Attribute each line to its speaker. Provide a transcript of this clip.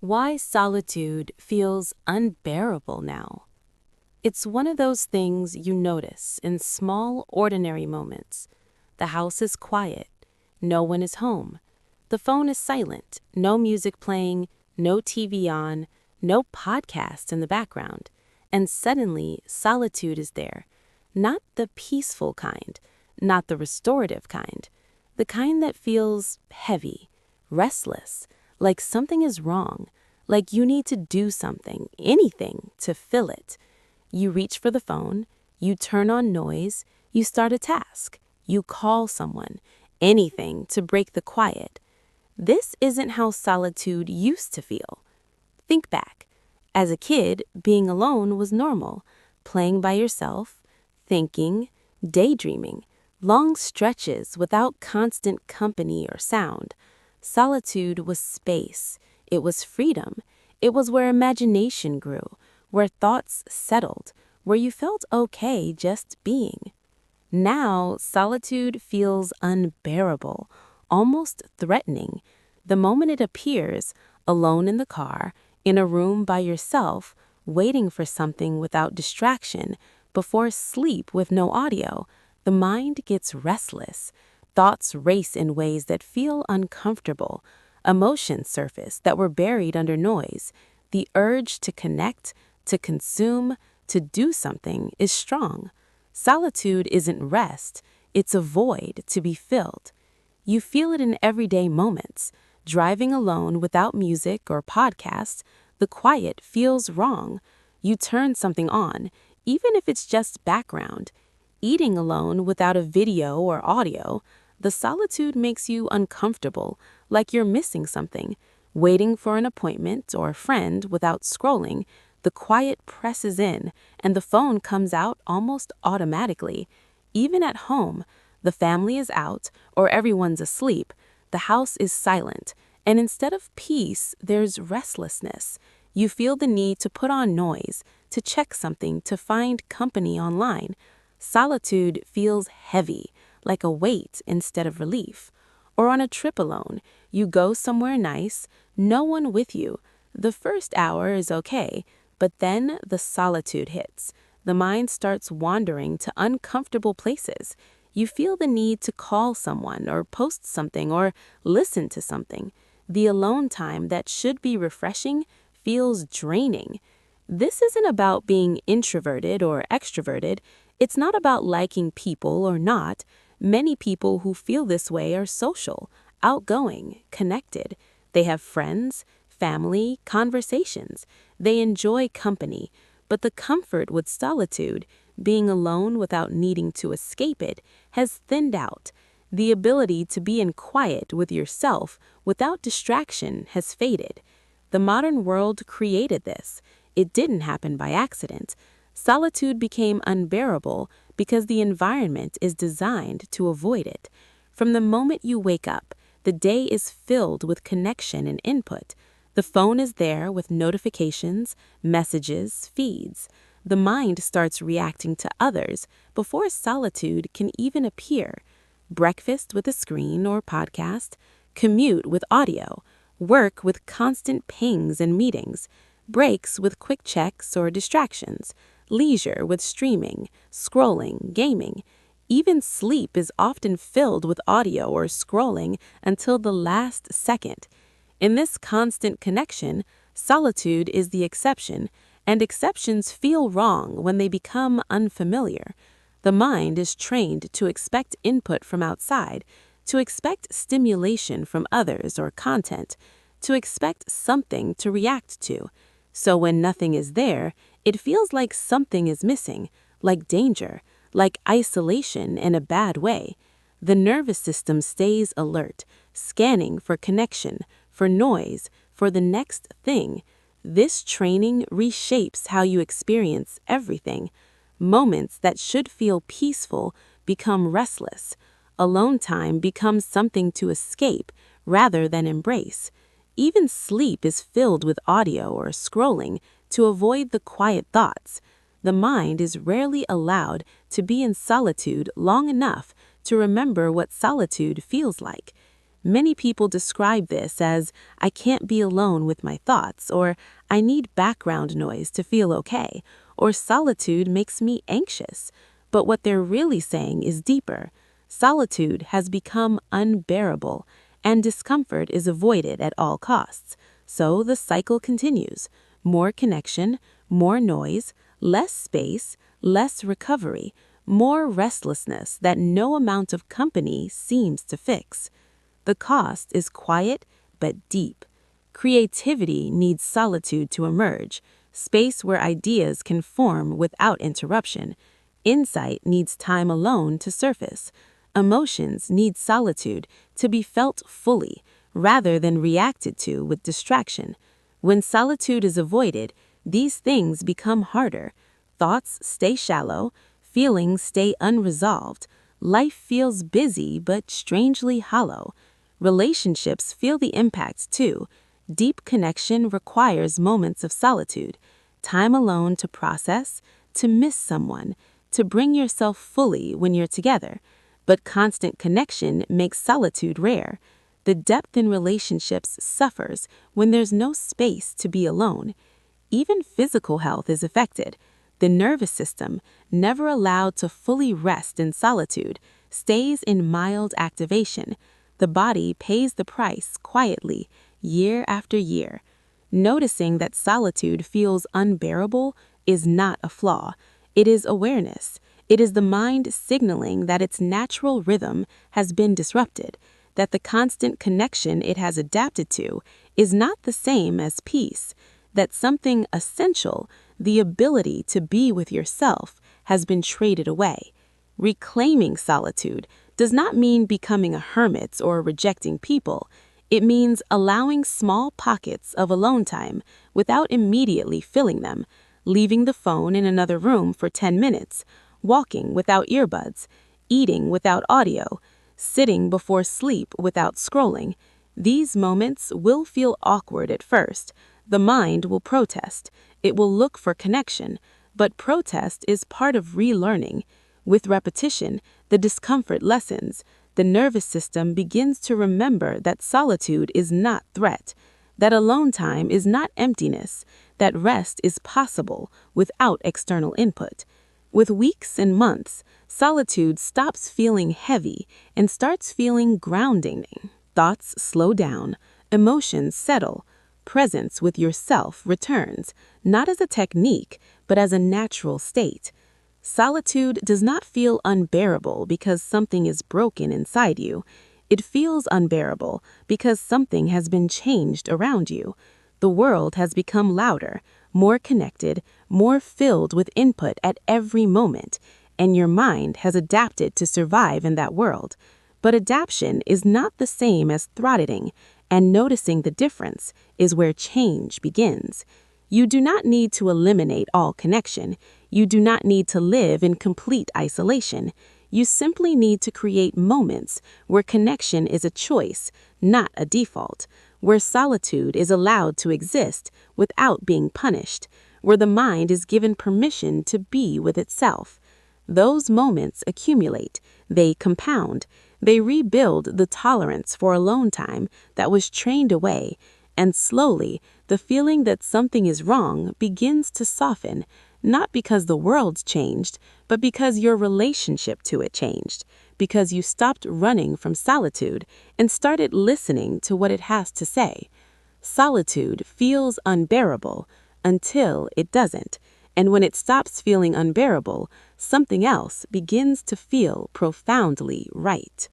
Speaker 1: Why solitude feels unbearable now. It's one of those things you notice in small, ordinary moments. The house is quiet. No one is home. The phone is silent. No music playing, no TV on, no podcast in the background. And suddenly, solitude is there. Not the peaceful kind, not the restorative kind. The kind that feels heavy, restless, like something is wrong, like you need to do something, anything, to fill it. You reach for the phone, you turn on noise, you start a task, you call someone, anything to break the quiet. This isn't how solitude used to feel. Think back. As a kid, being alone was normal. Playing by yourself, thinking, daydreaming, long stretches without constant company or sound. Solitude was space. It was freedom. It was where imagination grew, where thoughts settled, where you felt okay just being. Now, solitude feels unbearable, almost threatening. The moment it appears, alone in the car, in a room by yourself, waiting for something without distraction, before sleep with no audio, the mind gets restless. Thoughts race in ways that feel uncomfortable. Emotions surface that were buried under noise. The urge to connect, to consume, to do something is strong. Solitude isn't rest, it's a void to be filled. You feel it in everyday moments. Driving alone without music or podcast, the quiet feels wrong. You turn something on, even if it's just background. Eating alone without a video or audio, the solitude makes you uncomfortable, like you're missing something. Waiting for an appointment or a friend without scrolling, the quiet presses in and the phone comes out almost automatically. Even at home, the family is out or everyone's asleep, the house is silent, and instead of peace, there's restlessness. You feel the need to put on noise, to check something, to find company online. Solitude feels heavy, like a weight instead of relief. Or on a trip alone, you go somewhere nice, no one with you. The first hour is okay, but then the solitude hits. The mind starts wandering to uncomfortable places. You feel the need to call someone or post something or listen to something. The alone time that should be refreshing feels draining. This isn't about being introverted or extroverted. It's not about liking people or not. Many people who feel this way are social, outgoing, connected. They have friends, family, conversations. They enjoy company. But the comfort with solitude, being alone without needing to escape it, has thinned out. The ability to be in quiet with yourself without distraction has faded. The modern world created this. It didn't happen by accident. Solitude became unbearable because the environment is designed to avoid it. From the moment you wake up, the day is filled with connection and input. The phone is there with notifications, messages, feeds. The mind starts reacting to others before solitude can even appear. Breakfast with a screen or podcast, commute with audio, work with constant pings and meetings, breaks with quick checks or distractions, leisure with streaming, scrolling, gaming. Even sleep is often filled with audio or scrolling until the last second. In this constant connection, solitude is the exception, and exceptions feel wrong when they become unfamiliar. The mind is trained to expect input from outside, to expect stimulation from others or content, to expect something to react to. So when nothing is there, it feels like something is missing, like danger, like isolation in a bad way. The nervous system stays alert, scanning for connection, for noise, for the next thing. This training reshapes how you experience everything. Moments that should feel peaceful become restless. Alone time becomes something to escape rather than embrace. Even sleep is filled with audio or scrolling to avoid the quiet thoughts. The mind is rarely allowed to be in solitude long enough to remember what solitude feels like. Many people describe this as, I can't be alone with my thoughts, or I need background noise to feel okay, or solitude makes me anxious. But what they're really saying is deeper. Solitude has become unbearable, and discomfort is avoided at all costs. So the cycle continues. More connection, more noise, less space, less recovery, more restlessness that no amount of company seems to fix. The cost is quiet but deep. Creativity needs solitude to emerge, space where ideas can form without interruption. Insight needs time alone to surface. Emotions need solitude to be felt fully, rather than reacted to with distraction. When solitude is avoided, these things become harder. Thoughts stay shallow, feelings stay unresolved. Life feels busy but strangely hollow. Relationships feel the impact too. Deep connection requires moments of solitude, time alone to process, to miss someone, to bring yourself fully when you're together. But constant connection makes solitude rare. The depth in relationships suffers when there's no space to be alone. Even physical health is affected. The nervous system, never allowed to fully rest in solitude, stays in mild activation. The body pays the price quietly, year after year. Noticing that solitude feels unbearable is not a flaw. It is awareness. It is the mind signaling that its natural rhythm has been disrupted, that the constant connection it has adapted to is not the same as peace, that something essential, the ability to be with yourself, has been traded away. Reclaiming solitude does not mean becoming a hermit or rejecting people. It means allowing small pockets of alone time without immediately filling them, leaving the phone in another room for 10 minutes, walking without earbuds, eating without audio, sitting before sleep without scrolling. These moments will feel awkward at first. The mind will protest. It will look for connection, but protest is part of relearning. With repetition, the discomfort lessens. The nervous system begins to remember that solitude is not threat, that alone time is not emptiness, that rest is possible without external input. With weeks and months, solitude stops feeling heavy and starts feeling grounding. Thoughts slow down, emotions settle, presence with yourself returns, not as a technique, but as a natural state. Solitude does not feel unbearable because something is broken inside you. It feels unbearable because something has been changed around you. The world has become louder, more connected, more filled with input at every moment, and your mind has adapted to survive in that world. But adaptation is not the same as throttling, and noticing the difference is where change begins. You do not need to eliminate all connection. You do not need to live in complete isolation. You simply need to create moments where connection is a choice, not a default, where solitude is allowed to exist without being punished, where the mind is given permission to be with itself. Those moments accumulate, they compound, they rebuild the tolerance for alone time that was trained away, and slowly the feeling that something is wrong begins to soften, not because the world's changed, but because your relationship to it changed, because you stopped running from solitude and started listening to what it has to say. Solitude feels unbearable until it doesn't, and when it stops feeling unbearable, something else begins to feel profoundly right.